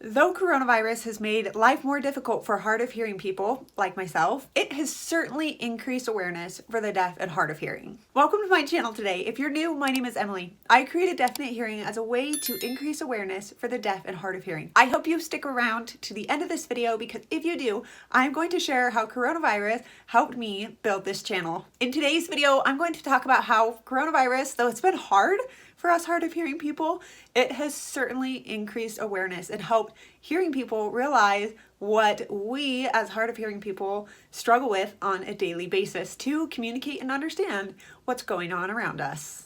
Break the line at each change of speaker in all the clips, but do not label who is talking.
Though coronavirus has made life more difficult for hard of hearing people like myself, it has certainly increased awareness for the deaf and hard of hearing. Welcome to my channel today. If you're new, my name is Emily. I created Definite Hearing as a way to increase awareness for the deaf and hard of hearing. I hope you stick around to the end of this video because if you do, I'm going to share how coronavirus helped me build this channel. In today's video, I'm going to talk about how coronavirus, though it's been hard for us hard of hearing people, it has certainly increased awareness and helped hearing people realize what we as hard of hearing people struggle with on a daily basis to communicate and understand what's going on around us.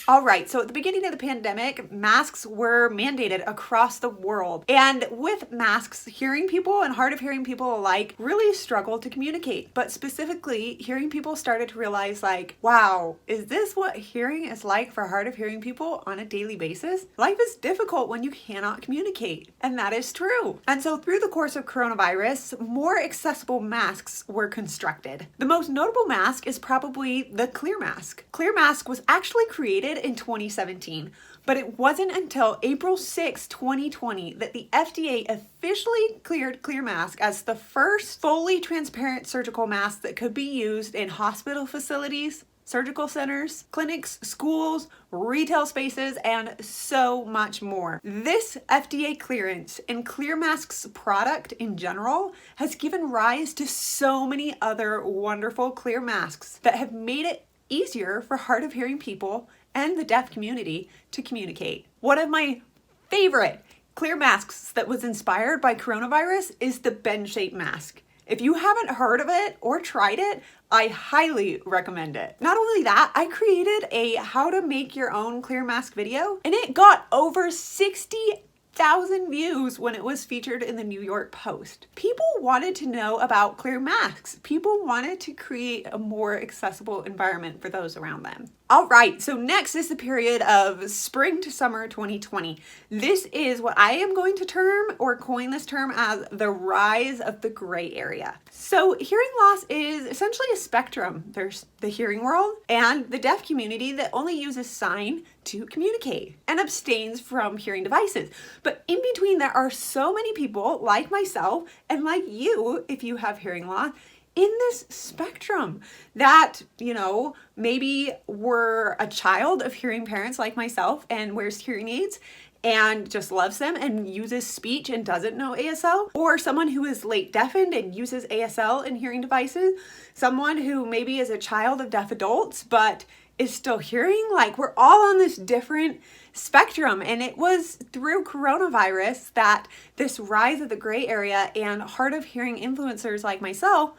All right, so at the beginning of the pandemic, masks were mandated across the world. And with masks, hearing people and hard of hearing people alike really struggled to communicate. But specifically, hearing people started to realize like, wow, is this what hearing is like for hard of hearing people on a daily basis? Life is difficult when you cannot communicate. And that is true. And so through the course of coronavirus, more accessible masks were constructed. The most notable mask is probably the clear mask. Clear mask was actually created in 2017, but it wasn't until April 6, 2020 that the FDA officially cleared clear mask as the first fully transparent surgical mask that could be used in hospital facilities, surgical centers, clinics, schools, retail spaces, and so much more. This FDA clearance and clear masks product in general has given rise to so many other wonderful clear masks that have made it easier for hard of hearing people and the deaf community to communicate. One of my favorite clear masks that was inspired by coronavirus is the bend-shaped mask. If you haven't heard of it or tried it, I highly recommend it. Not only that, I created a how to make your own clear mask video and it got over 60,000 views when it was featured in the New York Post. People wanted to know about clear masks. People wanted to create a more accessible environment for those around them. All right, so next is the period of spring to summer 2020. This is what I am going to term or coin this term as the rise of the gray area. So hearing loss is essentially a spectrum. There's the hearing world and the deaf community that only uses sign to communicate and abstains from hearing devices. But in between, there are so many people like myself and like you, if you have hearing loss, in this spectrum that, maybe were a child of hearing parents like myself and wears hearing aids and just loves them and uses speech and doesn't know ASL, or someone who is late deafened and uses ASL and hearing devices, someone who maybe is a child of deaf adults but is still hearing. Like, we're all on this different spectrum, and it was through coronavirus that this rise of the gray area and hard of hearing influencers like myself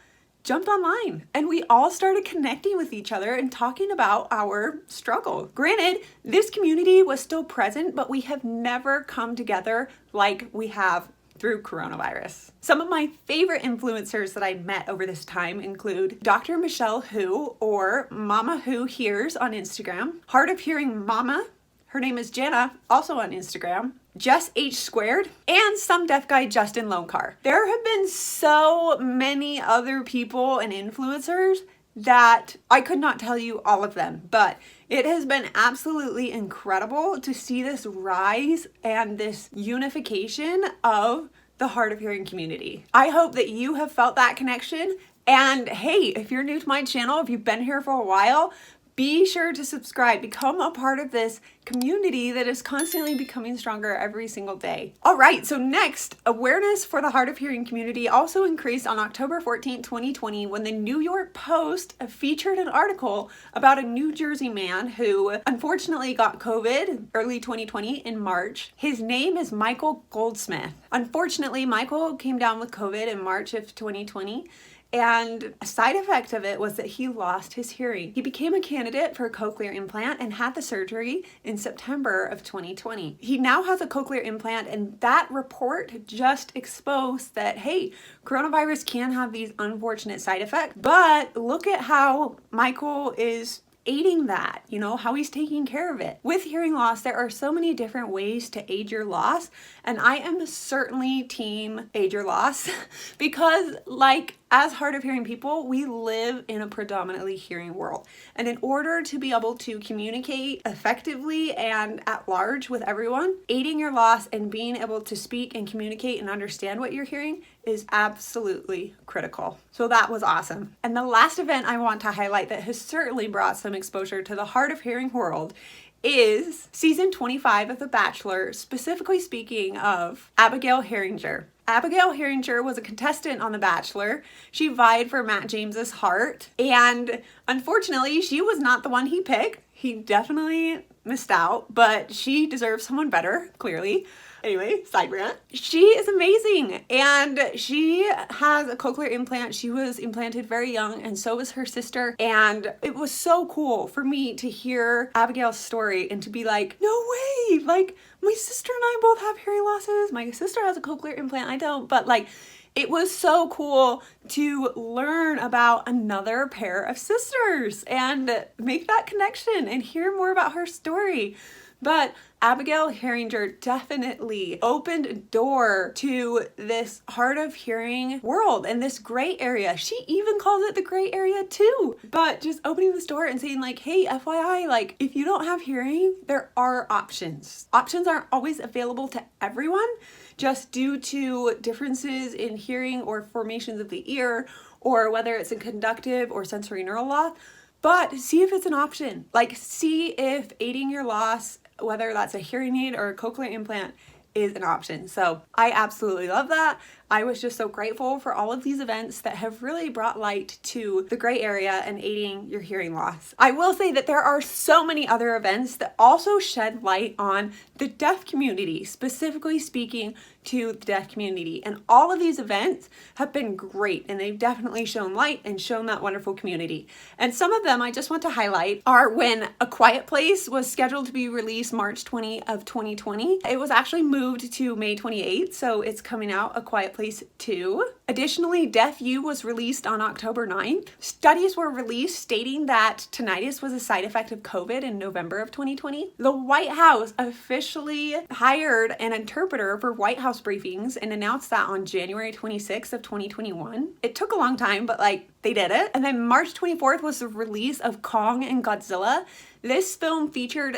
jumped online and we all started connecting with each other and talking about our struggle. Granted, this community was still present, but we have never come together like we have through coronavirus. Some of my favorite influencers that I met over this time include Dr. Michelle Who, or Mama Who Hears on Instagram, Hard of Hearing Mama, her name is Jana, also on Instagram, Jess H Squared, and some deaf guy Justin Lonecar. There have been so many other people and influencers that I could not tell you all of them, but it has been absolutely incredible to see this rise and this unification of the hard of hearing community. I hope that you have felt that connection. And hey, if you're new to my channel, if you've been here for a while, be sure to subscribe, become a part of this community that is constantly becoming stronger every single day. All right, so next, awareness for the hard of hearing community also increased on October 14, 2020, when the New York Post featured an article about a New Jersey man who unfortunately got COVID early 2020 in March. His name is Michael Goldsmith. Unfortunately, Michael came down with COVID in March of 2020. And a side effect of it was that he lost his hearing. He became a candidate for a cochlear implant and had the surgery in September of 2020. He now has a cochlear implant, and that report just exposed that, hey, coronavirus can have these unfortunate side effects, but look at how Michael is aiding that, how he's taking care of it. With hearing loss, there are so many different ways to aid your loss, and I am certainly team aid your loss because like as hard of hearing people, we live in a predominantly hearing world. And in order to be able to communicate effectively and at large with everyone, aiding your loss and being able to speak and communicate and understand what you're hearing is absolutely critical. So that was awesome. And the last event I want to highlight that has certainly brought some exposure to the hard of hearing world is season 25 of The Bachelor, specifically speaking of Abigail Herringer. Abigail Herringer was a contestant on The Bachelor. She vied for Matt James's heart, and unfortunately, she was not the one he picked. He definitely missed out, but she deserves someone better, clearly. Anyway, side rant. She is amazing, and she has a cochlear implant. She was implanted very young, and so was her sister, and it was so cool for me to hear Abigail's story and to be like, no way, like, my sister and I both have hearing losses. My sister has a cochlear implant, I don't, but like, it was so cool to learn about another pair of sisters and make that connection and hear more about her story. But Abigail Herringer definitely opened a door to this hard of hearing world and this gray area. She even calls it the gray area too. But just opening this door and saying like, hey, FYI, like if you don't have hearing, there are options. Options aren't always available to everyone just due to differences in hearing or formations of the ear, or whether it's a conductive or sensory neural loss. But see if it's an option. Like, see if aiding your loss, whether that's a hearing aid or a cochlear implant, is an option. So I absolutely love that. I was just so grateful for all of these events that have really brought light to the gray area and aiding your hearing loss. I will say that there are so many other events that also shed light on the deaf community, specifically speaking to the deaf community. And all of these events have been great, and they've definitely shown light and shown that wonderful community. And some of them I just want to highlight are when A Quiet Place was scheduled to be released March 20 of 2020. It was actually moved to May 28th, so it's coming out, A Quiet Place 2. Additionally, Deaf U was released on October 9th. Studies were released stating that tinnitus was a side effect of COVID in November of 2020. The White House officially hired an interpreter for White House briefings and announced that on January 26th of 2021. It took a long time, but like they did it. And then March 24th was the release of Kong and Godzilla. This film featured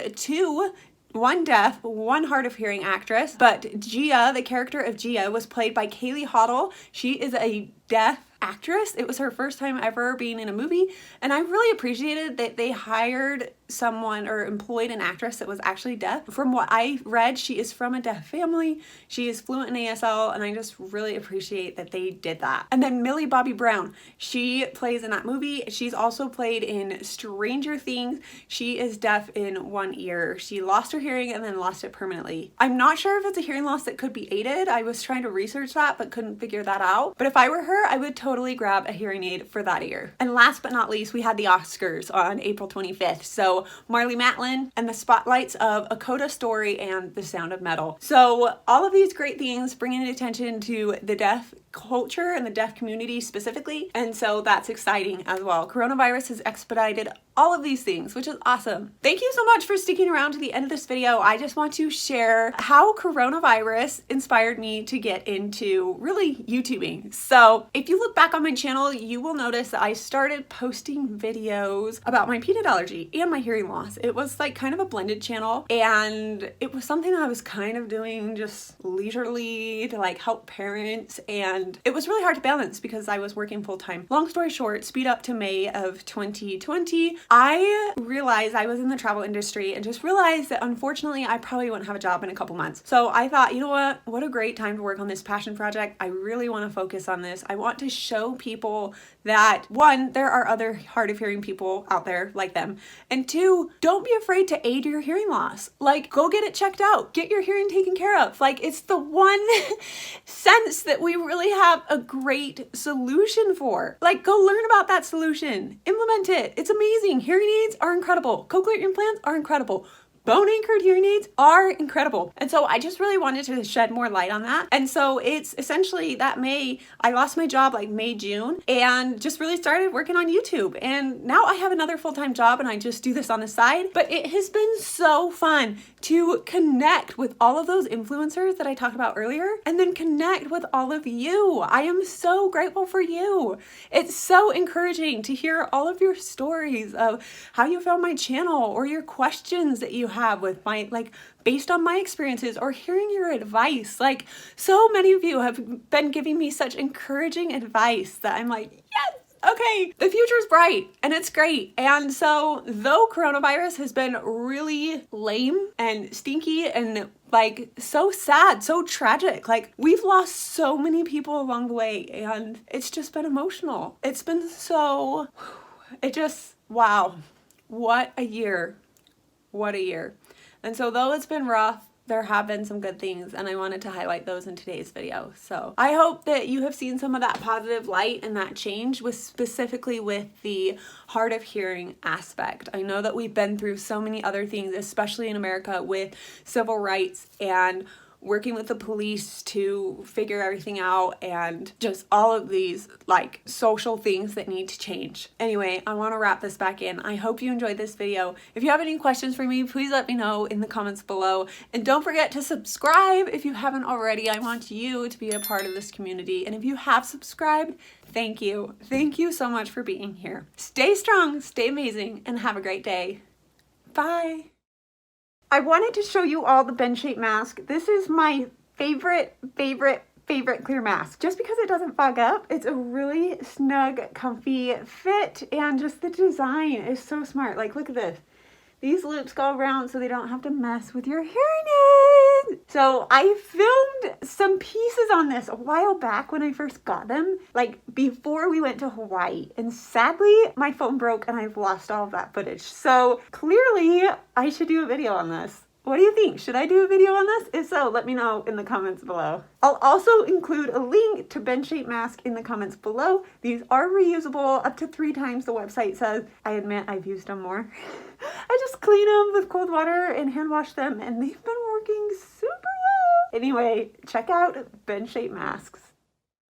one deaf, one hard of hearing actress, but Gia, the character of Gia, was played by Kaylee Hoddle. She is a deaf actress. It was her first time ever being in a movie, and I really appreciated that they hired someone or employed an actress that was actually deaf. From what I read, she is from a deaf family. She is fluent in ASL, and I just really appreciate that they did that. And then Millie Bobby Brown, she plays in that movie. She's also played in Stranger Things. She is deaf in one ear. She lost her hearing and then lost it permanently. I'm not sure if it's a hearing loss that could be aided. I was trying to research that but couldn't figure that out. But if I were her, I would totally grab a hearing aid for that ear. And last but not least, we had the Oscars on April 25th. So Marlee Matlin and the spotlights of A Coda Story and The Sound of Metal. So all of these great things bringing attention to the deaf culture and the deaf community specifically. And so that's exciting as well. Coronavirus has expedited all of these things, which is awesome. Thank you so much for sticking around to the end of this video. I just want to share how coronavirus inspired me to get into really YouTubing. So if you look back on my channel, you will notice that I started posting videos about my peanut allergy and my hearing loss. It was like kind of a blended channel, and it was something I was kind of doing just leisurely to like help parents, and it was really hard to balance because I was working full-time. Long story short, speed up to May of 2020, I realized I was in the travel industry and just realized that unfortunately I probably wouldn't have a job in a couple months. So I thought, you know what a great time to work on this passion project. I really want to focus on this. I want to show people that, one, there are other hard of hearing people out there like them, and two, don't be afraid to aid your hearing loss. Like, go get it checked out, get your hearing taken care of. Like, it's the one sense that we really have a great solution for. Like, go learn about that solution, implement it. It's amazing. Hearing aids are incredible. Cochlear implants are incredible. bone anchored hearing aids are incredible. And so I just really wanted to shed more light on that. And so it's essentially that I lost my job like May, June, and just really started working on YouTube. And now I have another full-time job and I just do this on the side. But it has been so fun to connect with all of those influencers that I talked about earlier, and then connect with all of you. I am so grateful for you. It's so encouraging to hear all of your stories of how you found my channel, or your questions that you have with my, like, based on my experiences, or hearing your advice. Like, so many of you have been giving me such encouraging advice that I'm like, yes, okay, the future's bright and it's great. And so though coronavirus has been really lame and stinky and like so sad, so tragic, like we've lost so many people along the way, and it's just been emotional. It's been so, wow, what a year. What a year. And so though it's been rough, there have been some good things, and I wanted to highlight those in today's video. So I hope that you have seen some of that positive light and that change, specifically with the hard of hearing aspect. I know that we've been through so many other things, especially in America, with civil rights and working with the police to figure everything out, and just all of these like social things that need to change. Anyway, I want to wrap this back in. I hope you enjoyed this video. If you have any questions for me, please let me know in the comments below. And don't forget to subscribe if you haven't already. I want you to be a part of this community. And if you have subscribed, thank you. Thank you so much for being here. Stay strong, stay amazing, and have a great day. Bye. I wanted to show you all the bend shape mask. This is my favorite clear mask, just because it doesn't fog up. It's a really snug, comfy fit, and just the design is so smart. Like, look at this. These loops go around so they don't have to mess with your hearing aids. So I filmed some pieces on this a while back when I first got them, like before we went to Hawaii. And sadly, my phone broke and I've lost all of that footage. So clearly I should do a video on this. What do you think? Should I do a video on this? If so, let me know in the comments below. I'll also include a link to bend shape mask in the comments below. These are reusable up to 3 times, the website says. I admit I've used them more. I just clean them with cold water and hand wash them, and they've been working super well. Anyway, check out bend shape masks.